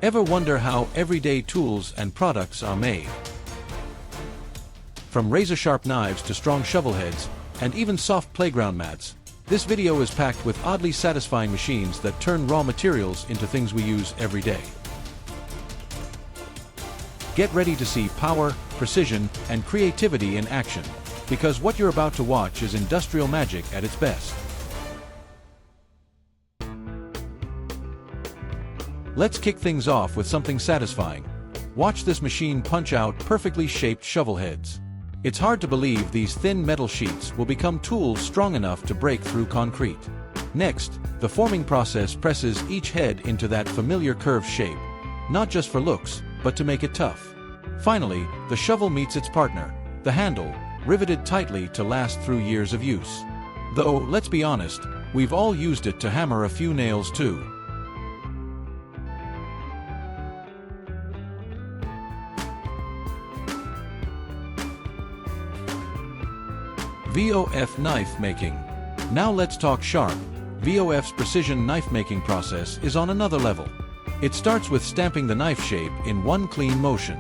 Ever wonder how everyday tools and products are made? From razor-sharp knives to strong shovel heads, and even soft playground mats, this video is packed with oddly satisfying machines that turn raw materials into things we use every day. Get ready to see power, precision, and creativity in action, because what you're about to watch is industrial magic at its best. Let's kick things off with something satisfying. Watch this machine punch out perfectly shaped shovel heads. It's hard to believe these thin metal sheets will become tools strong enough to break through concrete. Next, the forming process presses each head into that familiar curved shape, not just for looks, but to make it tough. Finally, the shovel meets its partner, the handle, riveted tightly to last through years of use. Though, let's be honest, we've all used it to hammer a few nails too. VOF knife making. Now let's talk sharp. VOF's precision knife making process is on another level. It starts with stamping the knife shape in one clean motion.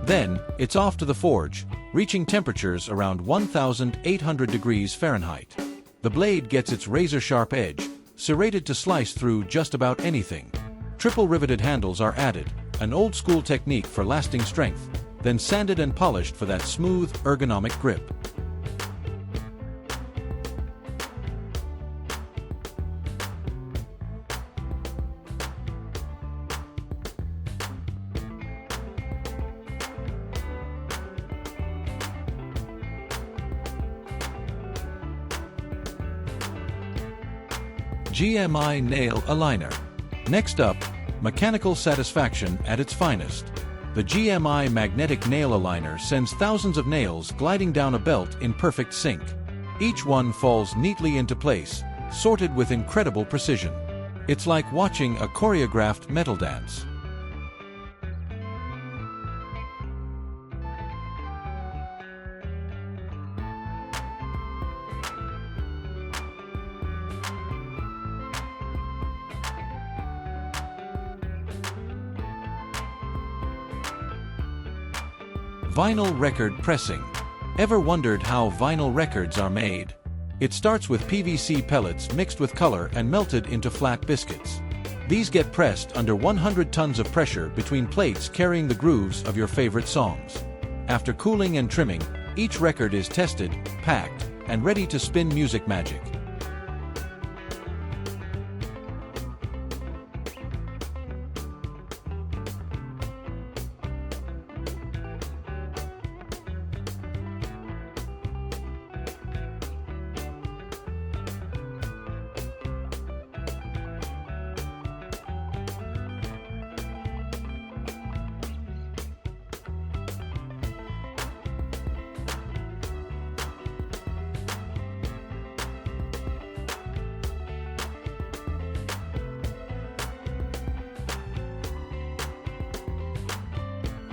Then, it's off to the forge, reaching temperatures around 1,800 degrees Fahrenheit. The blade gets its razor-sharp edge, serrated to slice through just about anything. Triple riveted handles are added, an old-school technique for lasting strength, then sanded and polished for that smooth, ergonomic grip. GMI Nail Aligner. Next up, mechanical satisfaction at its finest. The GMI Magnetic Nail Aligner sends thousands of nails gliding down a belt in perfect sync. Each one falls neatly into place, sorted with incredible precision. It's like watching a choreographed metal dance. Vinyl record pressing. Ever wondered how vinyl records are made? It starts with PVC pellets mixed with color and melted into flat biscuits. These get pressed under 100 tons of pressure between plates carrying the grooves of your favorite songs. After cooling and trimming, each record is tested, packed, and ready to spin music magic.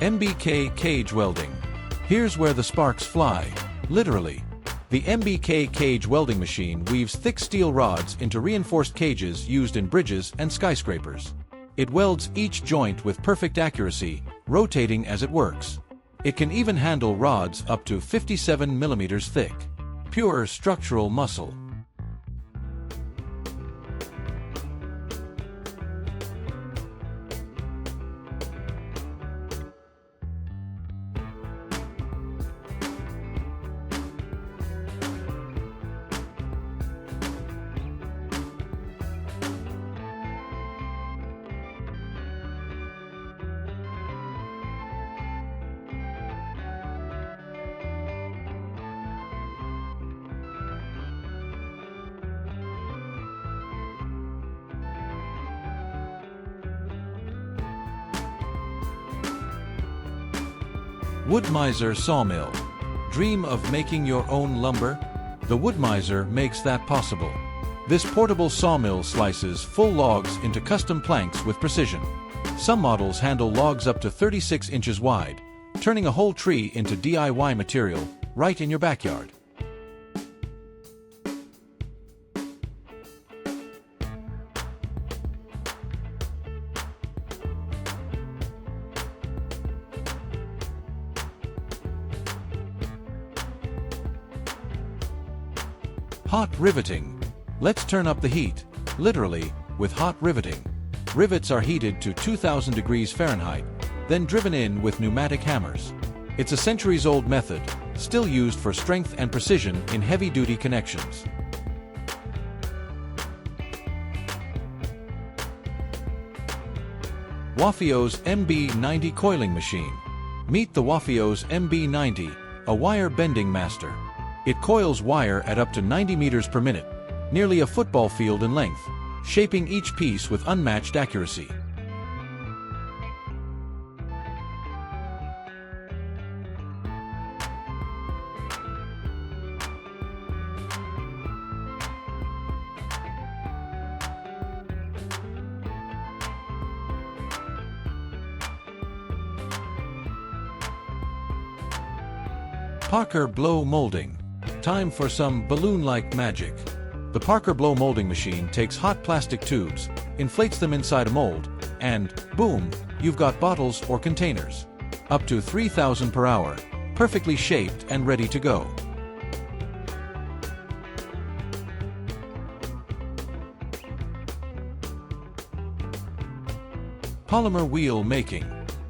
MBK cage welding. Here's where the sparks fly, literally. The MBK cage welding machine weaves thick steel rods into reinforced cages used in bridges and skyscrapers. It welds each joint with perfect accuracy, rotating as it works. It can even handle rods up to 57 millimeters thick. Pure structural muscle. Wood-Mizer Sawmill. Dream of making your own lumber? The Wood-Mizer makes that possible. This portable sawmill slices full logs into custom planks with precision. Some models handle logs up to 36 inches wide, turning a whole tree into DIY material right in your backyard. Hot riveting. Let's turn up the heat, literally, with hot riveting. Rivets are heated to 2000 degrees Fahrenheit, then driven in with pneumatic hammers. It's a centuries-old method, still used for strength and precision in heavy-duty connections. Wafio's MB90 coiling machine. Meet the Wafio's MB90, a wire bending master. It coils wire at up to 90 meters per minute, nearly a football field in length, shaping each piece with unmatched accuracy. Parker blow molding. Time for some balloon-like magic. The Parker blow molding machine takes hot plastic tubes, inflates them inside a mold, and, boom, you've got bottles or containers. Up to 3,000 per hour, perfectly shaped and ready to go. Polymer wheel making.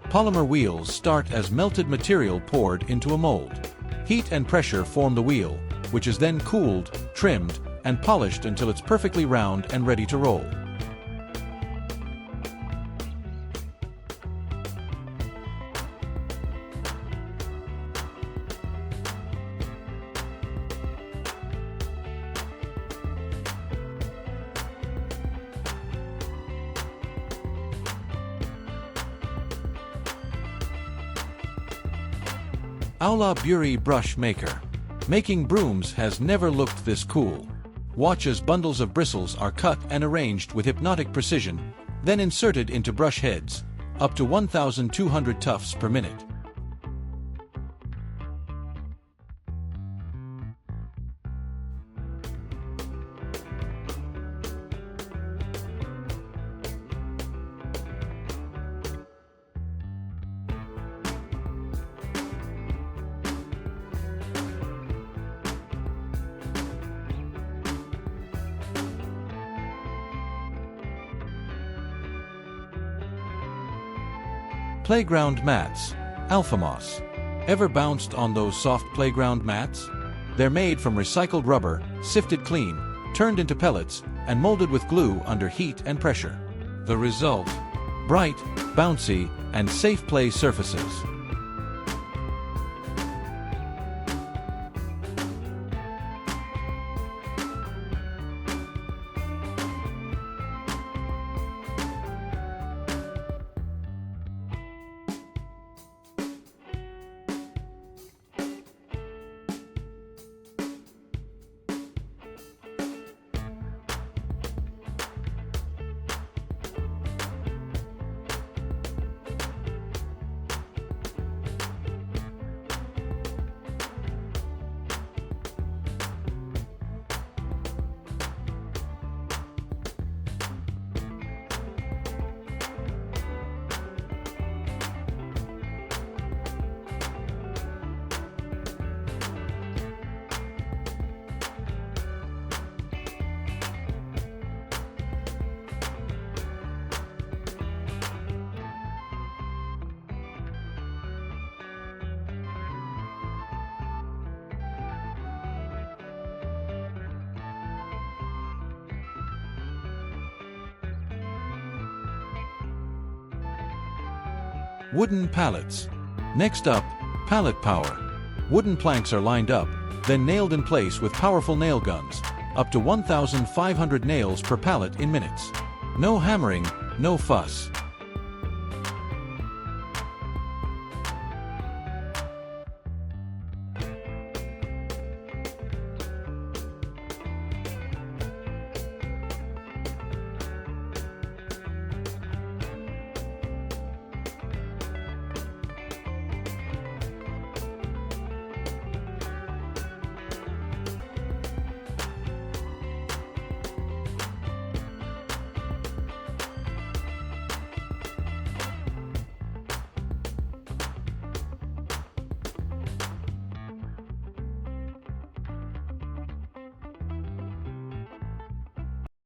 Polymer wheels start as melted material poured into a mold. Heat and pressure form the wheel, which is then cooled, trimmed, and polished until it's perfectly round and ready to roll. Aula Bury brush maker. Making brooms has never looked this cool. Watch as bundles of bristles are cut and arranged with hypnotic precision, then inserted into brush heads, up to 1,200 tufts per minute. Playground mats. Alphamos. Ever bounced on those soft playground mats? They're made from recycled rubber, sifted clean, turned into pellets, and molded with glue under heat and pressure. The result? Bright, bouncy, and safe play surfaces. Wooden pallets. Next up, pallet power. Wooden planks are lined up, then nailed in place with powerful nail guns, up to 1,500 nails per pallet in minutes. No hammering, no fuss.